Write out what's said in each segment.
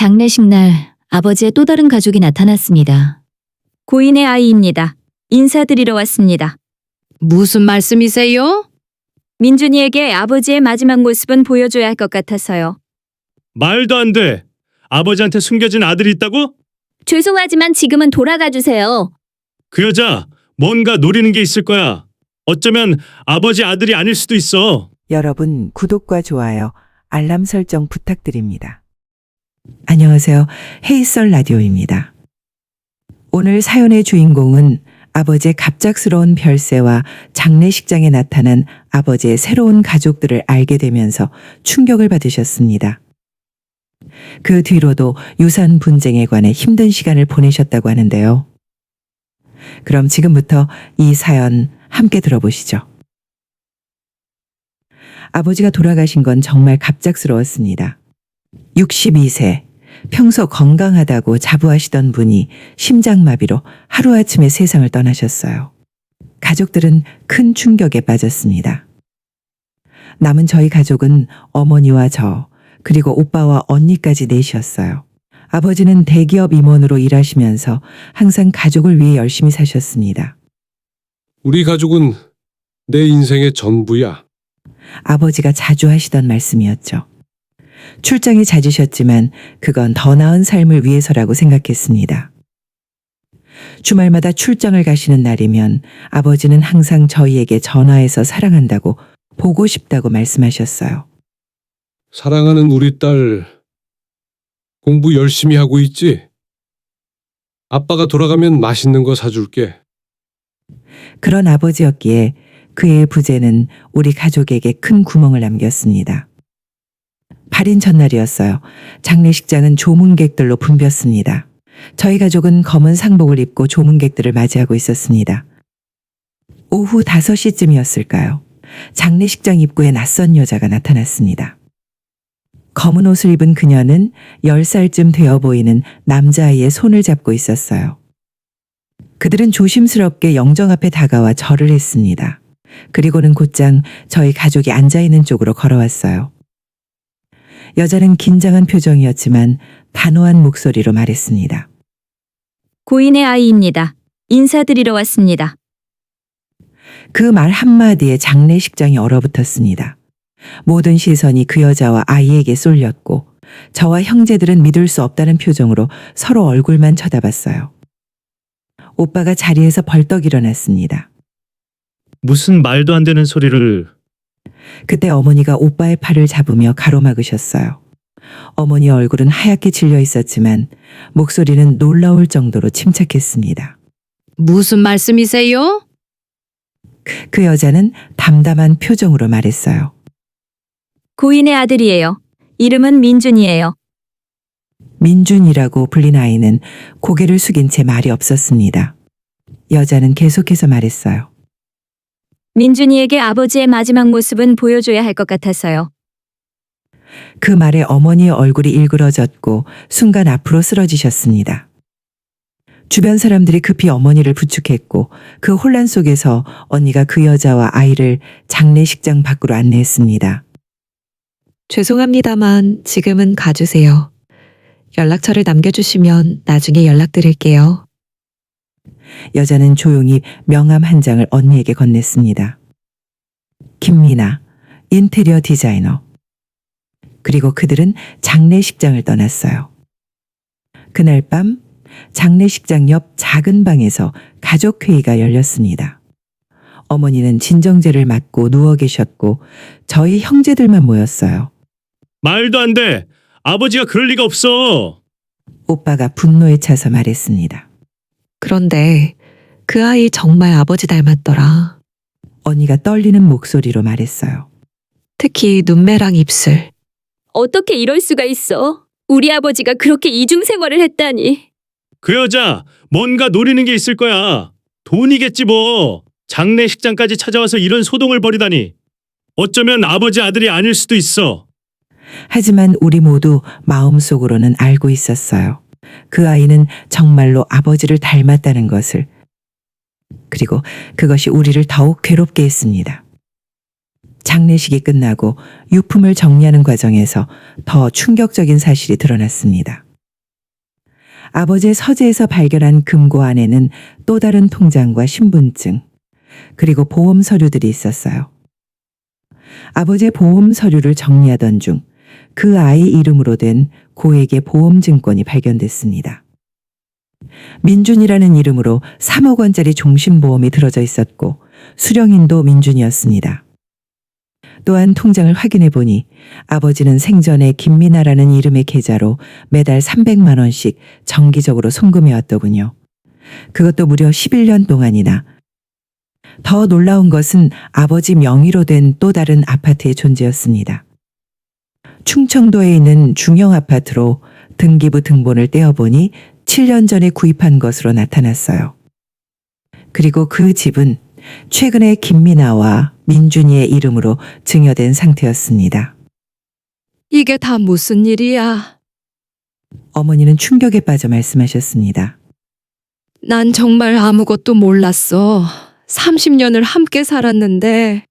장례식 날 아버지의 또 다른 가족이 나타났습니다. 고인의 아이입니다. 인사드리러 왔습니다. 무슨 말씀이세요? 민준이에게 아버지의 마지막 모습은 보여줘야 할 것 같아서요. 말도 안 돼. 아버지한테 숨겨진 아들이 있다고? 죄송하지만 지금은 돌아가 주세요. 그 여자 뭔가 노리는 게 있을 거야. 어쩌면 아버지 아들이 아닐 수도 있어. 여러분 구독과 좋아요, 알람 설정 부탁드립니다. 안녕하세요. 헤이썰 라디오입니다. 오늘 사연의 주인공은 아버지의 갑작스러운 별세와 장례식장에 나타난 아버지의 새로운 가족들을 알게 되면서 충격을 받으셨습니다. 그 뒤로도 유산 분쟁에 관해 힘든 시간을 보내셨다고 하는데요. 그럼 지금부터 이 사연 함께 들어보시죠. 아버지가 돌아가신 건 정말 갑작스러웠습니다. 62세, 평소 건강하다고 자부하시던 분이 심장마비로 하루아침에 세상을 떠나셨어요. 가족들은 큰 충격에 빠졌습니다. 남은 저희 가족은 어머니와 저, 그리고 오빠와 언니까지 넷이었어요. 아버지는 대기업 임원으로 일하시면서 항상 가족을 위해 열심히 사셨습니다. 우리 가족은 내 인생의 전부야. 아버지가 자주 하시던 말씀이었죠. 출장이 잦으셨지만 그건 더 나은 삶을 위해서라고 생각했습니다. 주말마다 출장을 가시는 날이면 아버지는 항상 저희에게 전화해서 사랑한다고, 보고 싶다고 말씀하셨어요. 사랑하는 우리 딸, 공부 열심히 하고 있지? 아빠가 돌아가면 맛있는 거 사줄게. 그런 아버지였기에 그의 부재는 우리 가족에게 큰 구멍을 남겼습니다. 8인 전날이었어요. 장례식장은 조문객들로 붐볐습니다. 저희 가족은 검은 상복을 입고 조문객들을 맞이하고 있었습니다. 오후 5시쯤이었을까요? 장례식장 입구에 낯선 여자가 나타났습니다. 검은 옷을 입은 그녀는 10살쯤 되어 보이는 남자아이의 손을 잡고 있었어요. 그들은 조심스럽게 영정 앞에 다가와 절을 했습니다. 그리고는 곧장 저희 가족이 앉아있는 쪽으로 걸어왔어요. 여자는 긴장한 표정이었지만 단호한 목소리로 말했습니다. 고인의 아이입니다. 인사드리러 왔습니다. 그 말 한마디에 장례식장이 얼어붙었습니다. 모든 시선이 그 여자와 아이에게 쏠렸고 저와 형제들은 믿을 수 없다는 표정으로 서로 얼굴만 쳐다봤어요. 오빠가 자리에서 벌떡 일어났습니다. 무슨 말도 안 되는 소리를. 그때 어머니가 오빠의 팔을 잡으며 가로막으셨어요. 어머니 얼굴은 하얗게 질려 있었지만 목소리는 놀라울 정도로 침착했습니다. 무슨 말씀이세요? 그 여자는 담담한 표정으로 말했어요. 고인의 아들이에요. 이름은 민준이에요. 민준이라고 불린 아이는 고개를 숙인 채 말이 없었습니다. 여자는 계속해서 말했어요. 민준이에게 아버지의 마지막 모습은 보여줘야 할 것 같아서요. 그 말에 어머니의 얼굴이 일그러졌고 순간 앞으로 쓰러지셨습니다. 주변 사람들이 급히 어머니를 부축했고 그 혼란 속에서 언니가 그 여자와 아이를 장례식장 밖으로 안내했습니다. 죄송합니다만 지금은 가주세요. 연락처를 남겨주시면 나중에 연락드릴게요. 여자는 조용히 명함 한 장을 언니에게 건넸습니다. 김미나, 인테리어 디자이너. 그리고 그들은 장례식장을 떠났어요. 그날 밤 장례식장 옆 작은 방에서 가족회의가 열렸습니다. 어머니는 진정제를 맞고 누워 계셨고 저희 형제들만 모였어요. 말도 안 돼. 아버지가 그럴 리가 없어. 오빠가 분노에 차서 말했습니다. 그런데 그 아이 정말 아버지 닮았더라. 언니가 떨리는 목소리로 말했어요. 특히 눈매랑 입술. 어떻게 이럴 수가 있어? 우리 아버지가 그렇게 이중생활을 했다니. 그 여자 뭔가 노리는 게 있을 거야. 돈이겠지 뭐. 장례식장까지 찾아와서 이런 소동을 벌이다니. 어쩌면 아버지 아들이 아닐 수도 있어. 하지만 우리 모두 마음속으로는 알고 있었어요. 그 아이는 정말로 아버지를 닮았다는 것을. 그리고 그것이 우리를 더욱 괴롭게 했습니다. 장례식이 끝나고 유품을 정리하는 과정에서 더 충격적인 사실이 드러났습니다. 아버지의 서재에서 발견한 금고 안에는 또 다른 통장과 신분증, 그리고 보험 서류들이 있었어요. 아버지의 보험 서류를 정리하던 중 그 아이 이름으로 된 고액의 보험증권이 발견됐습니다. 민준이라는 이름으로 3억 원짜리 종신보험이 들어져 있었고 수령인도 민준이었습니다. 또한 통장을 확인해 보니 아버지는 생전에 김미나라는 이름의 계좌로 매달 300만 원씩 정기적으로 송금해 왔더군요. 그것도 무려 11년 동안이나. 더 놀라운 것은 아버지 명의로 된 또 다른 아파트의 존재였습니다. 충청도에 있는 중형 아파트로 등기부 등본을 떼어보니 7년 전에 구입한 것으로 나타났어요. 그리고 그 집은 최근에 김미나와 민준이의 이름으로 증여된 상태였습니다. 이게 다 무슨 일이야? 어머니는 충격에 빠져 말씀하셨습니다. 난 정말 아무것도 몰랐어. 30년을 함께 살았는데.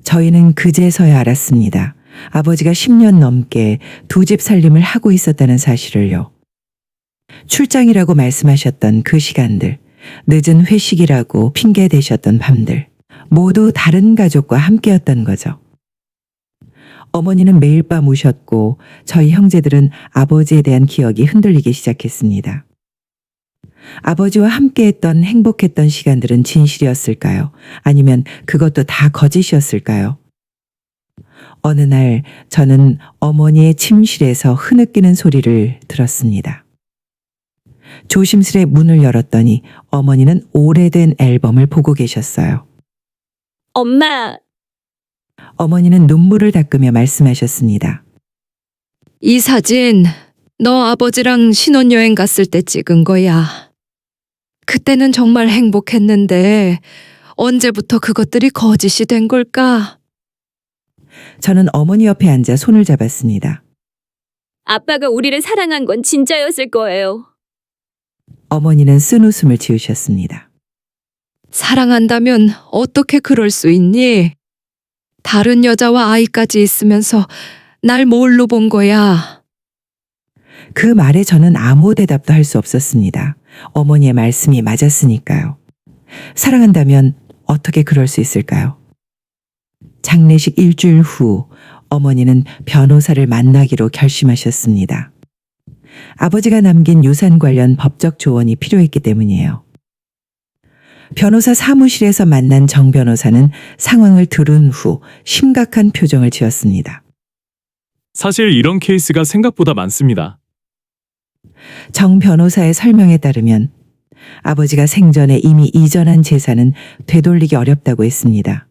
저희는 그제서야 알았습니다. 아버지가 10년 넘게 두 집 살림을 하고 있었다는 사실을요. 출장이라고 말씀하셨던 그 시간들, 늦은 회식이라고 핑계 대셨던 밤들, 모두 다른 가족과 함께였던 거죠. 어머니는 매일 밤 우셨고 저희 형제들은 아버지에 대한 기억이 흔들리기 시작했습니다. 아버지와 함께했던 행복했던 시간들은 진실이었을까요? 아니면 그것도 다 거짓이었을까요? 어느 날 저는 어머니의 침실에서 흐느끼는 소리를 들었습니다. 조심스레 문을 열었더니 어머니는 오래된 앨범을 보고 계셨어요. 엄마, 어머니는 눈물을 닦으며 말씀하셨습니다. 이 사진 너 아버지랑 신혼여행 갔을 때 찍은 거야. 그때는 정말 행복했는데 언제부터 그것들이 거짓이 된 걸까? 저는 어머니 옆에 앉아 손을 잡았습니다. 아빠가 우리를 사랑한 건 진짜였을 거예요. 어머니는 쓴 웃음을 지으셨습니다. 사랑한다면 어떻게 그럴 수 있니? 다른 여자와 아이까지 있으면서 날 뭘로 본 거야? 그 말에 저는 아무 대답도 할 수 없었습니다. 어머니의 말씀이 맞았으니까요. 사랑한다면 어떻게 그럴 수 있을까요? 장례식 일주일 후 어머니는 변호사를 만나기로 결심하셨습니다. 아버지가 남긴 유산 관련 법적 조언이 필요했기 때문이에요. 변호사 사무실에서 만난 정 변호사는 상황을 들은 후 심각한 표정을 지었습니다. 사실 이런 케이스가 생각보다 많습니다. 정 변호사의 설명에 따르면 아버지가 생전에 이미 이전한 재산은 되돌리기 어렵다고 했습니다.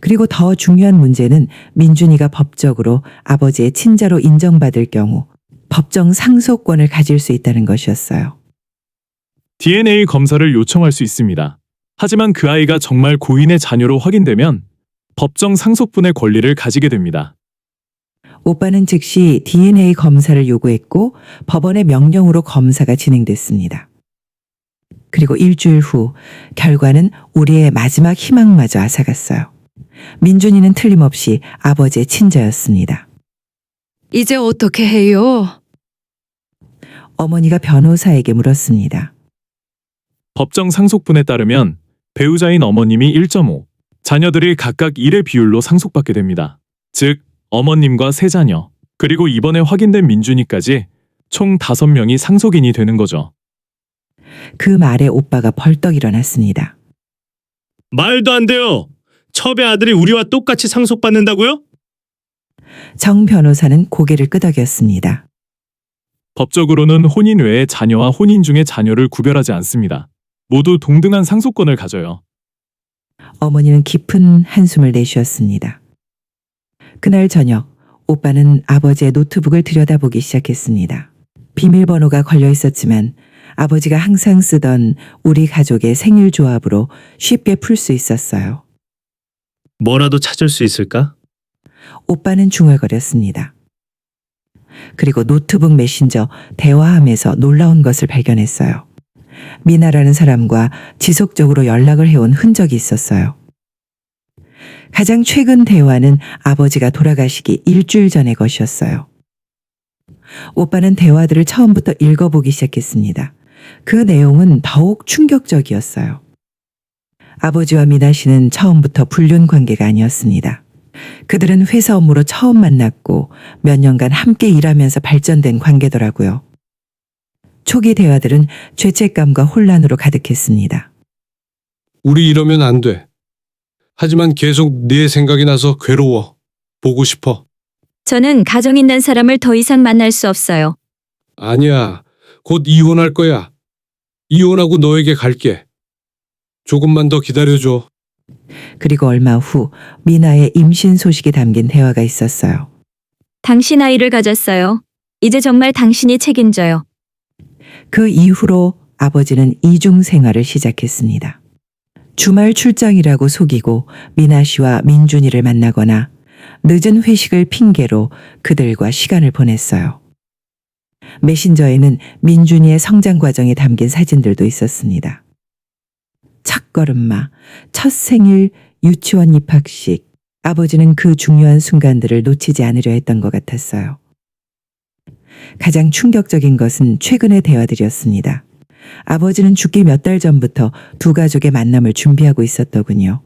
그리고 더 중요한 문제는 민준이가 법적으로 아버지의 친자로 인정받을 경우 법정 상속권을 가질 수 있다는 것이었어요. DNA 검사를 요청할 수 있습니다. 하지만 그 아이가 정말 고인의 자녀로 확인되면 법정 상속분의 권리를 가지게 됩니다. 오빠는 즉시 DNA 검사를 요구했고 법원의 명령으로 검사가 진행됐습니다. 그리고 일주일 후 결과는 우리의 마지막 희망마저 앗아갔어요. 민준이는 틀림없이 아버지의 친자였습니다. 이제 어떻게 해요? 어머니가 변호사에게 물었습니다. 법정 상속분에 따르면 배우자인 어머님이 1.5, 자녀들이 각각 1의 비율로 상속받게 됩니다. 즉, 어머님과 세 자녀, 그리고 이번에 확인된 민준이까지 총 5명이 상속인이 되는 거죠. 그 말에 오빠가 벌떡 일어났습니다. 말도 안 돼요. 첩의 아들이 우리와 똑같이 상속받는다고요? 정 변호사는 고개를 끄덕였습니다. 법적으로는 혼인 외에 자녀와 혼인 중에 자녀를 구별하지 않습니다. 모두 동등한 상속권을 가져요. 어머니는 깊은 한숨을 내쉬었습니다. 그날 저녁 오빠는 아버지의 노트북을 들여다보기 시작했습니다. 비밀번호가 걸려 있었지만 아버지가 항상 쓰던 우리 가족의 생일 조합으로 쉽게 풀 수 있었어요. 뭐라도 찾을 수 있을까? 오빠는 중얼거렸습니다. 그리고 노트북 메신저 대화함에서 놀라운 것을 발견했어요. 미나라는 사람과 지속적으로 연락을 해온 흔적이 있었어요. 가장 최근 대화는 아버지가 돌아가시기 일주일 전의 것이었어요. 오빠는 대화들을 처음부터 읽어보기 시작했습니다. 그 내용은 더욱 충격적이었어요. 아버지와 미나 씨는 처음부터 불륜 관계가 아니었습니다. 그들은 회사 업무로 처음 만났고 몇 년간 함께 일하면서 발전된 관계더라고요. 초기 대화들은 죄책감과 혼란으로 가득했습니다. 우리 이러면 안 돼. 하지만 계속 네 생각이 나서 괴로워. 보고 싶어. 저는 가정 있는 사람을 더 이상 만날 수 없어요. 아니야. 곧 이혼할 거야. 이혼하고 너에게 갈게. 조금만 더 기다려줘. 그리고 얼마 후 미나의 임신 소식이 담긴 대화가 있었어요. 당신 아이를 가졌어요. 이제 정말 당신이 책임져요. 그 이후로 아버지는 이중 생활을 시작했습니다. 주말 출장이라고 속이고 미나 씨와 민준이를 만나거나 늦은 회식을 핑계로 그들과 시간을 보냈어요. 메신저에는 민준이의 성장 과정이 담긴 사진들도 있었습니다. 첫걸음마, 첫 생일, 유치원 입학식. 아버지는 그 중요한 순간들을 놓치지 않으려 했던 것 같았어요. 가장 충격적인 것은 최근의 대화들이었습니다. 아버지는 죽기 몇 달 전부터 두 가족의 만남을 준비하고 있었더군요.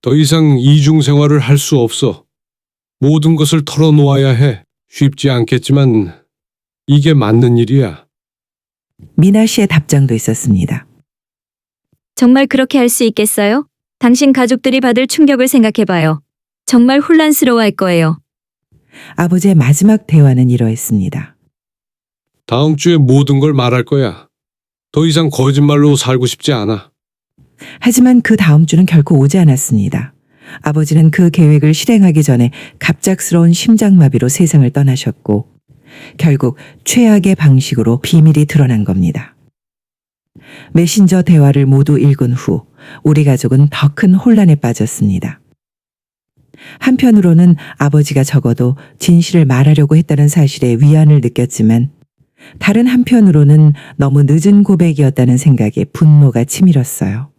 더 이상 이중 생활을 할 수 없어. 모든 것을 털어놓아야 해. 쉽지 않겠지만 이게 맞는 일이야. 미나 씨의 답장도 있었습니다. 정말 그렇게 할 수 있겠어요? 당신 가족들이 받을 충격을 생각해봐요. 정말 혼란스러워할 거예요. 아버지의 마지막 대화는 이러했습니다. 다음 주에 모든 걸 말할 거야. 더 이상 거짓말로 살고 싶지 않아. 하지만 그 다음 주는 결코 오지 않았습니다. 아버지는 그 계획을 실행하기 전에 갑작스러운 심장마비로 세상을 떠나셨고 결국 최악의 방식으로 비밀이 드러난 겁니다. 메신저 대화를 모두 읽은 후 우리 가족은 더 큰 혼란에 빠졌습니다. 한편으로는 아버지가 적어도 진실을 말하려고 했다는 사실에 위안을 느꼈지만 다른 한편으로는 너무 늦은 고백이었다는 생각에 분노가 치밀었어요.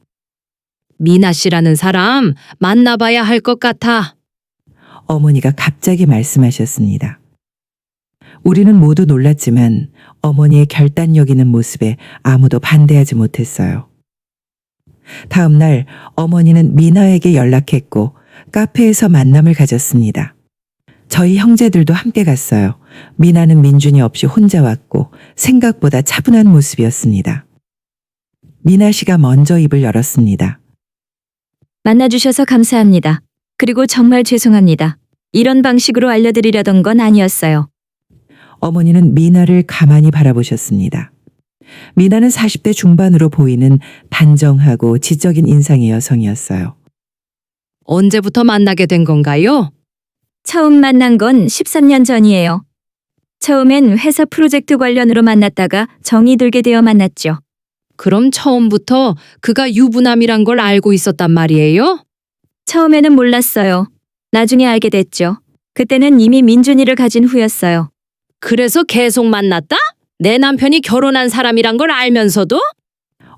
미나 씨라는 사람 만나봐야 할 것 같아. 어머니가 갑자기 말씀하셨습니다. 우리는 모두 놀랐지만 어머니의 결단력 있는 모습에 아무도 반대하지 못했어요. 다음 날 어머니는 미나에게 연락했고 카페에서 만남을 가졌습니다. 저희 형제들도 함께 갔어요. 미나는 민준이 없이 혼자 왔고 생각보다 차분한 모습이었습니다. 미나 씨가 먼저 입을 열었습니다. 만나주셔서 감사합니다. 그리고 정말 죄송합니다. 이런 방식으로 알려드리려던 건 아니었어요. 어머니는 미나를 가만히 바라보셨습니다. 미나는 40대 중반으로 보이는 단정하고 지적인 인상의 여성이었어요. 언제부터 만나게 된 건가요? 처음 만난 건 13년 전이에요. 처음엔 회사 프로젝트 관련으로 만났다가 정이 들게 되어 만났죠. 그럼 처음부터 그가 유부남이란 걸 알고 있었단 말이에요? 처음에는 몰랐어요. 나중에 알게 됐죠. 그때는 이미 민준이를 가진 후였어요. 그래서 계속 만났다? 내 남편이 결혼한 사람이란 걸 알면서도?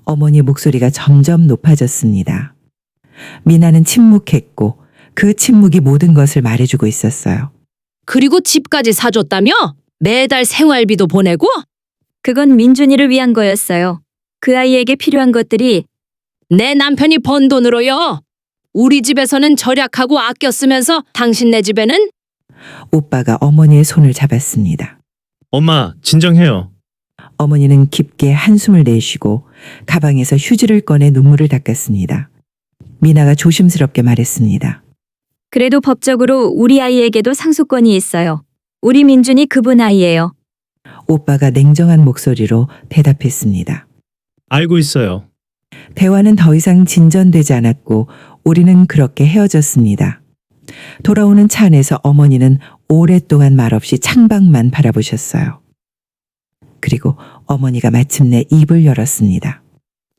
어머니 목소리가 점점 높아졌습니다. 미나는 침묵했고 그 침묵이 모든 것을 말해주고 있었어요. 그리고 집까지 사줬다며? 매달 생활비도 보내고? 그건 민준이를 위한 거였어요. 그 아이에게 필요한 것들이 내 남편이 번 돈으로요. 우리 집에서는 절약하고 아껴 쓰면서 당신네 집에는? 오빠가 어머니의 손을 잡았습니다. 엄마, 진정해요. 어머니는 깊게 한숨을 내쉬고 가방에서 휴지를 꺼내 눈물을 닦았습니다. 미나가 조심스럽게 말했습니다. 그래도 법적으로 우리 아이에게도 상속권이 있어요. 우리 민준이 그분 아이예요. 오빠가 냉정한 목소리로 대답했습니다. 알고 있어요. 대화는 더 이상 진전되지 않았고 우리는 그렇게 헤어졌습니다. 돌아오는 차 안에서 어머니는 오랫동안 말없이 창밖만 바라보셨어요. 그리고 어머니가 마침내 입을 열었습니다.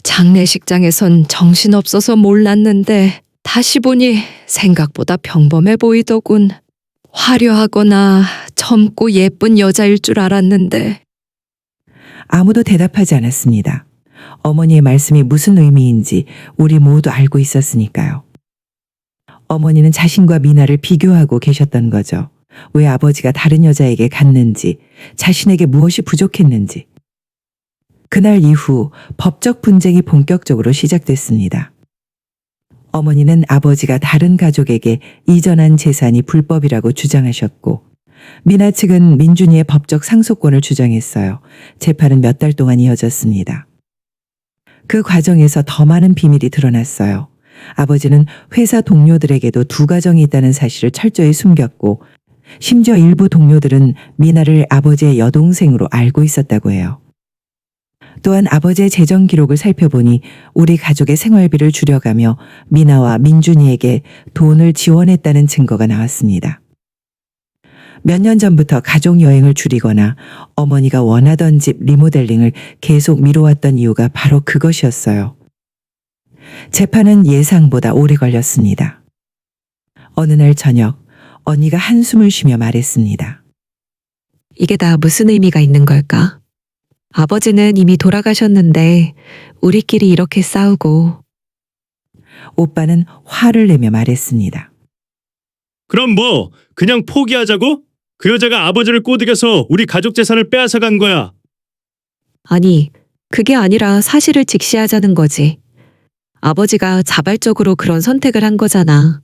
장례식장에선 정신없어서 몰랐는데 다시 보니 생각보다 평범해 보이더군. 화려하거나 젊고 예쁜 여자일 줄 알았는데. 아무도 대답하지 않았습니다. 어머니의 말씀이 무슨 의미인지 우리 모두 알고 있었으니까요. 어머니는 자신과 미나를 비교하고 계셨던 거죠. 왜 아버지가 다른 여자에게 갔는지, 자신에게 무엇이 부족했는지. 그날 이후 법적 분쟁이 본격적으로 시작됐습니다. 어머니는 아버지가 다른 가족에게 이전한 재산이 불법이라고 주장하셨고, 미나 측은 민준이의 법적 상속권을 주장했어요. 재판은 몇 달 동안 이어졌습니다. 그 과정에서 더 많은 비밀이 드러났어요. 아버지는 회사 동료들에게도 두 가정이 있다는 사실을 철저히 숨겼고, 심지어 일부 동료들은 미나를 아버지의 여동생으로 알고 있었다고 해요. 또한 아버지의 재정 기록을 살펴보니 우리 가족의 생활비를 줄여가며 미나와 민준이에게 돈을 지원했다는 증거가 나왔습니다. 몇 년 전부터 가족 여행을 줄이거나 어머니가 원하던 집 리모델링을 계속 미뤄왔던 이유가 바로 그것이었어요. 재판은 예상보다 오래 걸렸습니다. 어느 날 저녁, 언니가 한숨을 쉬며 말했습니다. 이게 다 무슨 의미가 있는 걸까? 아버지는 이미 돌아가셨는데 우리끼리 이렇게 싸우고. 오빠는 화를 내며 말했습니다. 그럼 뭐 그냥 포기하자고? 그 여자가 아버지를 꼬드겨서 우리 가족 재산을 빼앗아 간 거야. 아니, 그게 아니라 사실을 직시하자는 거지. 아버지가 자발적으로 그런 선택을 한 거잖아.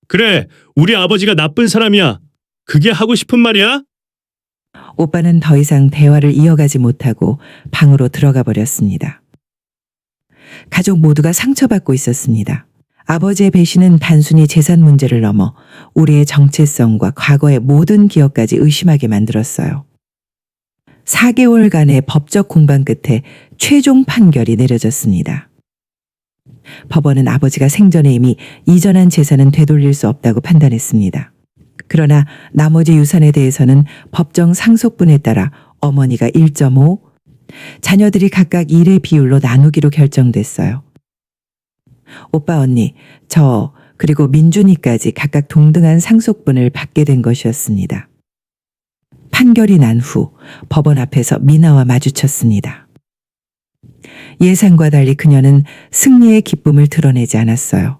그래, 우리 아버지가 나쁜 사람이야. 그게 하고 싶은 말이야? 오빠는 더 이상 대화를 이어가지 못하고 방으로 들어가 버렸습니다. 가족 모두가 상처받고 있었습니다. 아버지의 배신은 단순히 재산 문제를 넘어 우리의 정체성과 과거의 모든 기억까지 의심하게 만들었어요. 4개월간의 법적 공방 끝에 최종 판결이 내려졌습니다. 법원은 아버지가 생전에 이미 이전한 재산은 되돌릴 수 없다고 판단했습니다. 그러나 나머지 유산에 대해서는 법정 상속분에 따라 어머니가 1.5, 자녀들이 각각 1의 비율로 나누기로 결정됐어요. 오빠, 언니, 저 그리고 민준이까지 각각 동등한 상속분을 받게 된 것이었습니다. 판결이 난 후 법원 앞에서 미나와 마주쳤습니다. 예상과 달리 그녀는 승리의 기쁨을 드러내지 않았어요.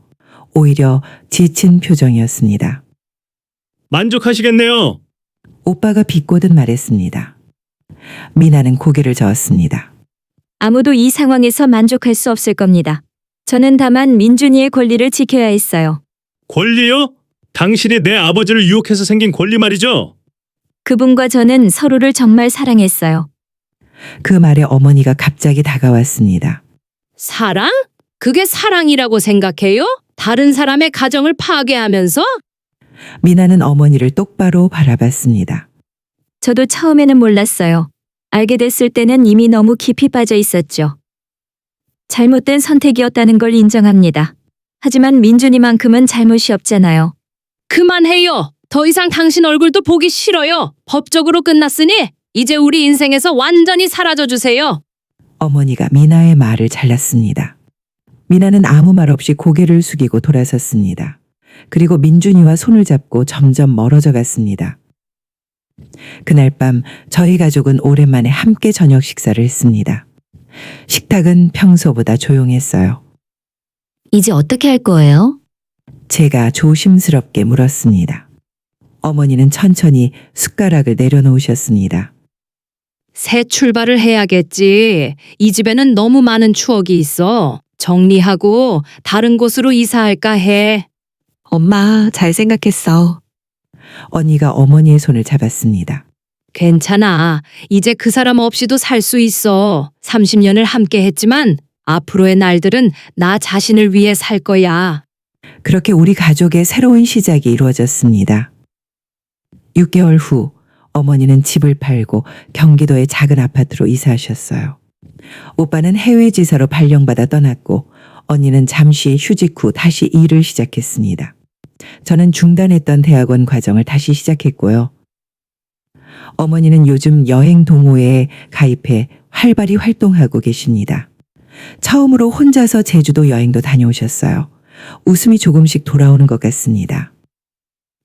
오히려 지친 표정이었습니다. 만족하시겠네요. 오빠가 비꼬듯 말했습니다. 미나는 고개를 저었습니다. 아무도 이 상황에서 만족할 수 없을 겁니다. 저는 다만 민준이의 권리를 지켜야 했어요. 권리요? 당신이 내 아버지를 유혹해서 생긴 권리 말이죠? 그분과 저는 서로를 정말 사랑했어요. 그 말에 어머니가 갑자기 다가왔습니다. 사랑? 그게 사랑이라고 생각해요? 다른 사람의 가정을 파괴하면서? 미나는 어머니를 똑바로 바라봤습니다. 저도 처음에는 몰랐어요. 알게 됐을 때는 이미 너무 깊이 빠져 있었죠. 잘못된 선택이었다는 걸 인정합니다. 하지만 민준이만큼은 잘못이 없잖아요. 그만해요. 더 이상 당신 얼굴도 보기 싫어요. 법적으로 끝났으니 이제 우리 인생에서 완전히 사라져 주세요. 어머니가 미나의 말을 잘랐습니다. 미나는 아무 말 없이 고개를 숙이고 돌아섰습니다. 그리고 민준이와 손을 잡고 점점 멀어져 갔습니다. 그날 밤 저희 가족은 오랜만에 함께 저녁 식사를 했습니다. 식탁은 평소보다 조용했어요. 이제 어떻게 할 거예요? 제가 조심스럽게 물었습니다. 어머니는 천천히 숟가락을 내려놓으셨습니다. 새 출발을 해야겠지. 이 집에는 너무 많은 추억이 있어. 정리하고 다른 곳으로 이사할까 해. 엄마, 잘 생각했어. 언니가 어머니의 손을 잡았습니다. 괜찮아. 이제 그 사람 없이도 살 수 있어. 30년을 함께 했지만 앞으로의 날들은 나 자신을 위해 살 거야. 그렇게 우리 가족의 새로운 시작이 이루어졌습니다. 6개월 후 어머니는 집을 팔고 경기도의 작은 아파트로 이사하셨어요. 오빠는 해외 지사로 발령받아 떠났고 언니는 잠시 휴직 후 다시 일을 시작했습니다. 저는 중단했던 대학원 과정을 다시 시작했고요. 어머니는 요즘 여행 동호회에 가입해 활발히 활동하고 계십니다. 처음으로 혼자서 제주도 여행도 다녀오셨어요. 웃음이 조금씩 돌아오는 것 같습니다.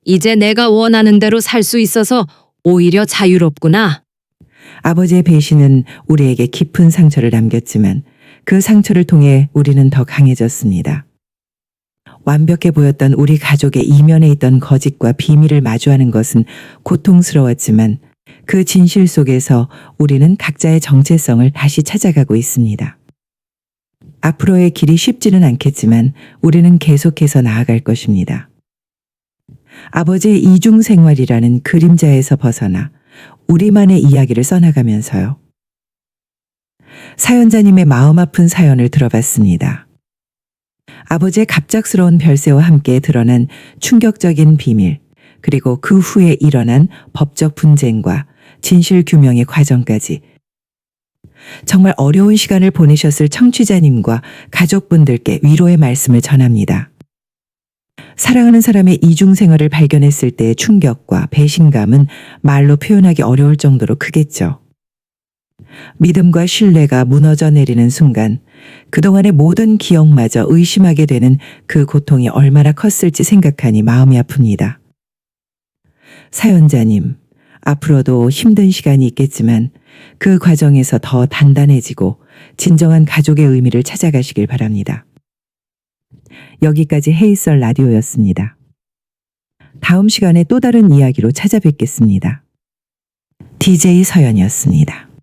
이제 내가 원하는 대로 살 수 있어서 오히려 자유롭구나. 아버지의 배신은 우리에게 깊은 상처를 남겼지만 그 상처를 통해 우리는 더 강해졌습니다. 완벽해 보였던 우리 가족의 이면에 있던 거짓과 비밀을 마주하는 것은 고통스러웠지만 그 진실 속에서 우리는 각자의 정체성을 다시 찾아가고 있습니다. 앞으로의 길이 쉽지는 않겠지만 우리는 계속해서 나아갈 것입니다. 아버지의 이중 생활이라는 그림자에서 벗어나 우리만의 이야기를 써나가면서요. 사연자님의 마음 아픈 사연을 들어봤습니다. 아버지의 갑작스러운 별세와 함께 드러난 충격적인 비밀, 그리고 그 후에 일어난 법적 분쟁과 진실 규명의 과정까지 정말 어려운 시간을 보내셨을 청취자님과 가족분들께 위로의 말씀을 전합니다. 사랑하는 사람의 이중 생활을 발견했을 때의 충격과 배신감은 말로 표현하기 어려울 정도로 크겠죠. 믿음과 신뢰가 무너져 내리는 순간 그동안의 모든 기억마저 의심하게 되는 그 고통이 얼마나 컸을지 생각하니 마음이 아픕니다. 사연자님, 앞으로도 힘든 시간이 있겠지만 그 과정에서 더 단단해지고 진정한 가족의 의미를 찾아가시길 바랍니다. 여기까지 헤이썰 라디오였습니다. 다음 시간에 또 다른 이야기로 찾아뵙겠습니다. DJ 서연이었습니다.